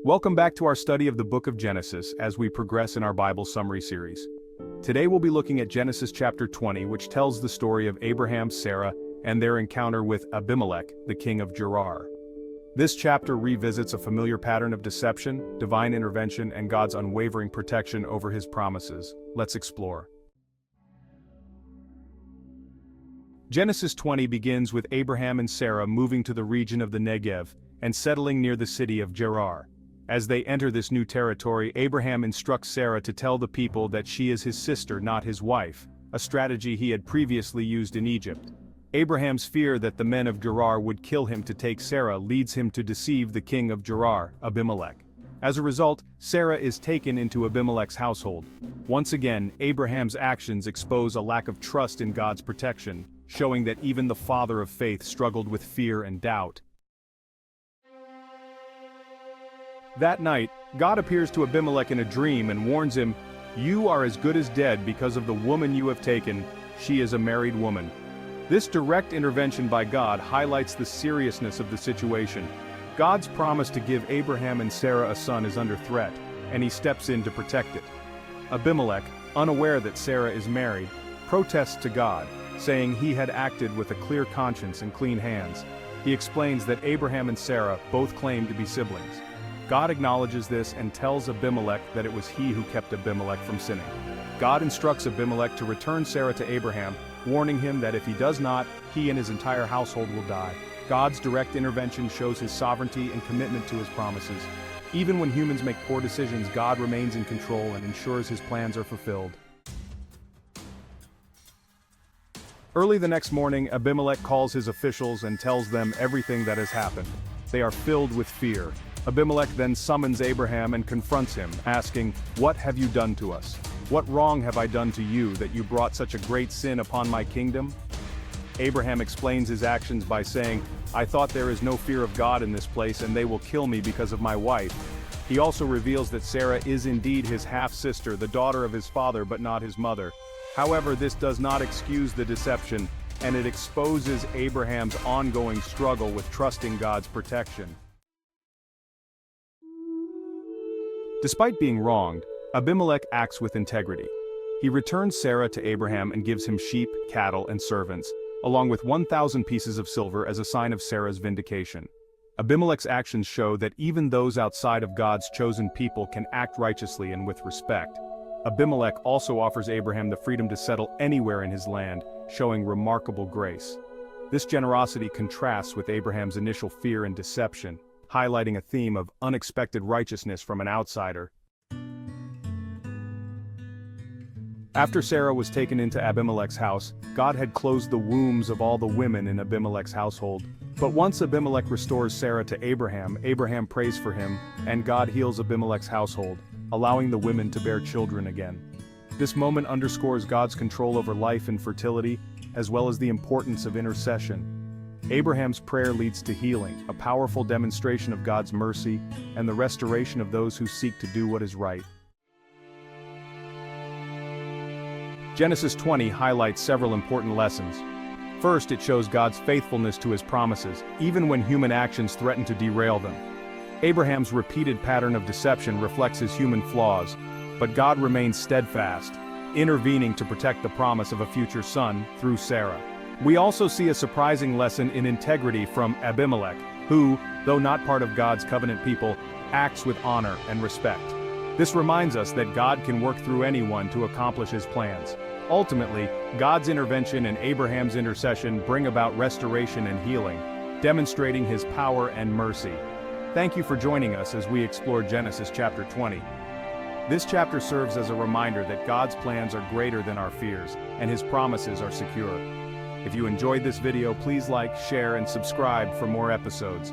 Welcome back to our study of the book of Genesis as we progress in our Bible summary series. Today we'll be looking at Genesis chapter 20, which tells the story of Abraham, Sarah, and their encounter with Abimelech, the king of Gerar. This chapter revisits a familiar pattern of deception, divine intervention, and God's unwavering protection over his promises. Let's explore. Genesis 20 begins with Abraham and Sarah moving to the region of the Negev and settling near the city of Gerar. As they enter this new territory, Abraham instructs Sarah to tell the people that she is his sister, not his wife, a strategy he had previously used in Egypt. Abraham's fear that the men of Gerar would kill him to take Sarah leads him to deceive the king of Gerar, Abimelech. As a result, Sarah is taken into Abimelech's household. Once again, Abraham's actions expose a lack of trust in God's protection, showing that even the father of faith struggled with fear and doubt. That night, God appears to Abimelech in a dream and warns him, "You are as good as dead because of the woman you have taken. She is a married woman." This direct intervention by God highlights the seriousness of the situation. God's promise to give Abraham and Sarah a son is under threat, and he steps in to protect it. Abimelech, unaware that Sarah is married, protests to God, saying he had acted with a clear conscience and clean hands. He explains that Abraham and Sarah both claim to be siblings. God acknowledges this and tells Abimelech that it was he who kept Abimelech from sinning. God instructs Abimelech to return Sarah to Abraham, warning him that if he does not, he and his entire household will die. God's direct intervention shows his sovereignty and commitment to his promises. Even when humans make poor decisions, God remains in control and ensures his plans are fulfilled. Early the next morning, Abimelech calls his officials and tells them everything that has happened. They are filled with fear. Abimelech then summons Abraham and confronts him, asking, "What have you done to us? What wrong have I done to you that you brought such a great sin upon my kingdom?" Abraham explains his actions by saying, "I thought there is no fear of God in this place and they will kill me because of my wife." He also reveals that Sarah is indeed his half-sister, the daughter of his father but not his mother. However, this does not excuse the deception, and it exposes Abraham's ongoing struggle with trusting God's protection. Despite being wronged, Abimelech acts with integrity. He returns Sarah to Abraham and gives him sheep, cattle, and servants, along with 1,000 pieces of silver as a sign of Sarah's vindication. Abimelech's actions show that even those outside of God's chosen people can act righteously and with respect. Abimelech also offers Abraham the freedom to settle anywhere in his land, showing remarkable grace. This generosity contrasts with Abraham's initial fear and deception, highlighting a theme of unexpected righteousness from an outsider. After Sarah was taken into Abimelech's house, God had closed the wombs of all the women in Abimelech's household. But once Abimelech restores Sarah to Abraham, Abraham prays for him, and God heals Abimelech's household, allowing the women to bear children again. This moment underscores God's control over life and fertility, as well as the importance of intercession. Abraham's prayer leads to healing, a powerful demonstration of God's mercy and the restoration of those who seek to do what is right. Genesis 20 highlights several important lessons. First, it shows God's faithfulness to his promises, even when human actions threaten to derail them. Abraham's repeated pattern of deception reflects his human flaws, but God remains steadfast, intervening to protect the promise of a future son through Sarah. We also see a surprising lesson in integrity from Abimelech, who, though not part of God's covenant people, acts with honor and respect. This reminds us that God can work through anyone to accomplish his plans. Ultimately, God's intervention and Abraham's intercession bring about restoration and healing, demonstrating his power and mercy. Thank you for joining us as we explore Genesis chapter 20. This chapter serves as a reminder that God's plans are greater than our fears, and his promises are secure. If you enjoyed this video, please like, share, and subscribe for more episodes.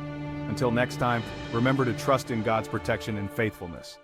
Until next time, remember to trust in God's protection and faithfulness.